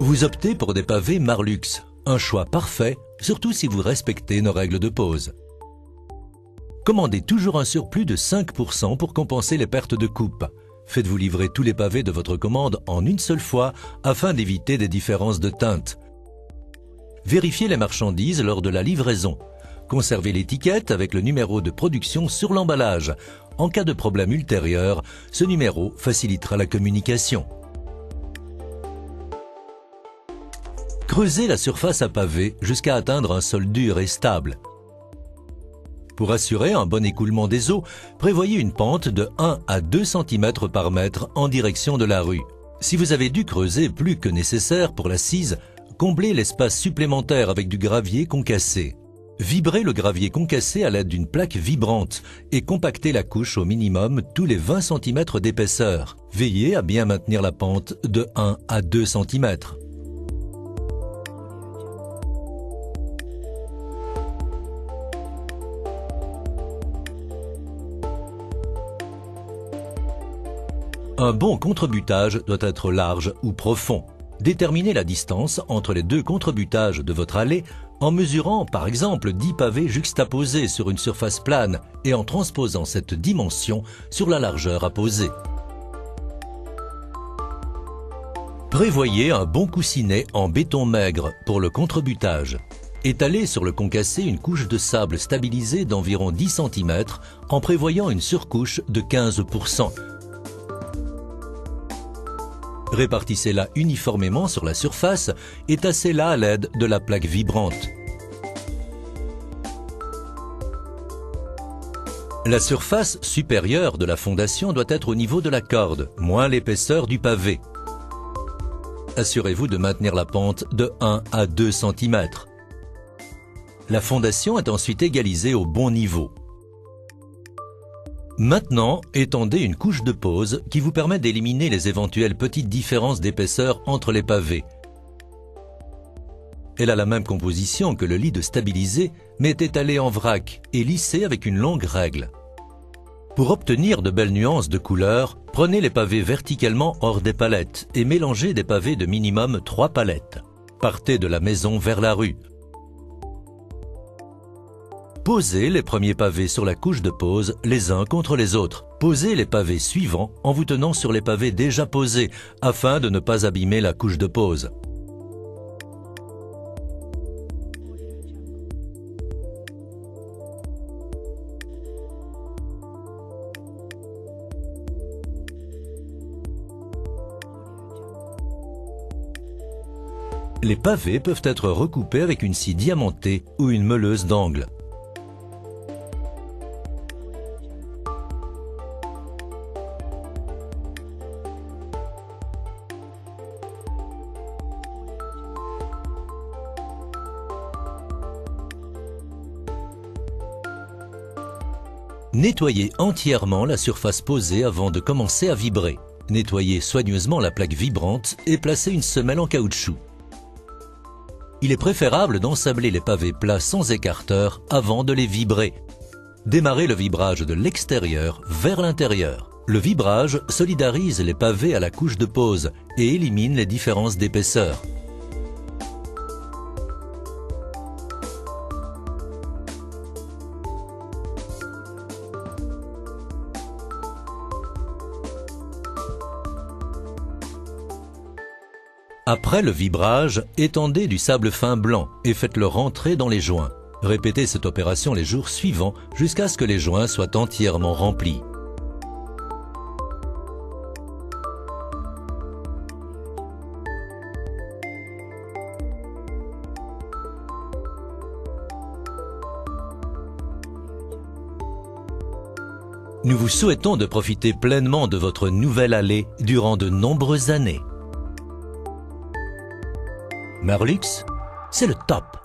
Vous optez pour des pavés Marlux, un choix parfait, surtout si vous respectez nos règles de pose. Commandez toujours un surplus de 5% pour compenser les pertes de coupe. Faites-vous livrer tous les pavés de votre commande en une seule fois afin d'éviter des différences de teinte. Vérifiez les marchandises lors de la livraison. Conservez l'étiquette avec le numéro de production sur l'emballage. En cas de problème ultérieur, ce numéro facilitera la communication. Creusez la surface à pavé jusqu'à atteindre un sol dur et stable. Pour assurer un bon écoulement des eaux, prévoyez une pente de 1 à 2 cm par mètre en direction de la rue. Si vous avez dû creuser plus que nécessaire pour l'assise, comblez l'espace supplémentaire avec du gravier concassé. Vibrez le gravier concassé à l'aide d'une plaque vibrante et compactez la couche au minimum tous les 20 cm d'épaisseur. Veillez à bien maintenir la pente de 1 à 2 cm. Un bon contrebutage doit être large ou profond. Déterminez la distance entre les deux contrebutages de votre allée en mesurant par exemple 10 pavés juxtaposés sur une surface plane et en transposant cette dimension sur la largeur à poser. Prévoyez un bon coussinet en béton maigre pour le contrebutage. Étalez sur le concassé une couche de sable stabilisée d'environ 10 cm en prévoyant une surcouche de 15%. Répartissez-la uniformément sur la surface et tassez-la à l'aide de la plaque vibrante. La surface supérieure de la fondation doit être au niveau de la corde, moins l'épaisseur du pavé. Assurez-vous de maintenir la pente de 1 à 2 cm. La fondation est ensuite égalisée au bon niveau. Maintenant, étendez une couche de pose qui vous permet d'éliminer les éventuelles petites différences d'épaisseur entre les pavés. Elle a la même composition que le lit de stabilisé, mais est étalée en vrac et lissée avec une longue règle. Pour obtenir de belles nuances de couleurs, prenez les pavés verticalement hors des palettes et mélangez des pavés de minimum 3 palettes. Partez de la maison vers la rue. Posez les premiers pavés sur la couche de pose les uns contre les autres. Posez les pavés suivants en vous tenant sur les pavés déjà posés afin de ne pas abîmer la couche de pose. Les pavés peuvent être recoupés avec une scie diamantée ou une meuleuse d'angle. Nettoyez entièrement la surface posée avant de commencer à vibrer. Nettoyez soigneusement la plaque vibrante et placez une semelle en caoutchouc. Il est préférable d'ensabler les pavés plats sans écarteur avant de les vibrer. Démarrez le vibrage de l'extérieur vers l'intérieur. Le vibrage solidarise les pavés à la couche de pose et élimine les différences d'épaisseur. Après le vibrage, étendez du sable fin blanc et faites-le rentrer dans les joints. Répétez cette opération les jours suivants jusqu'à ce que les joints soient entièrement remplis. Nous vous souhaitons de profiter pleinement de votre nouvelle allée durant de nombreuses années. Marlux, c'est le top!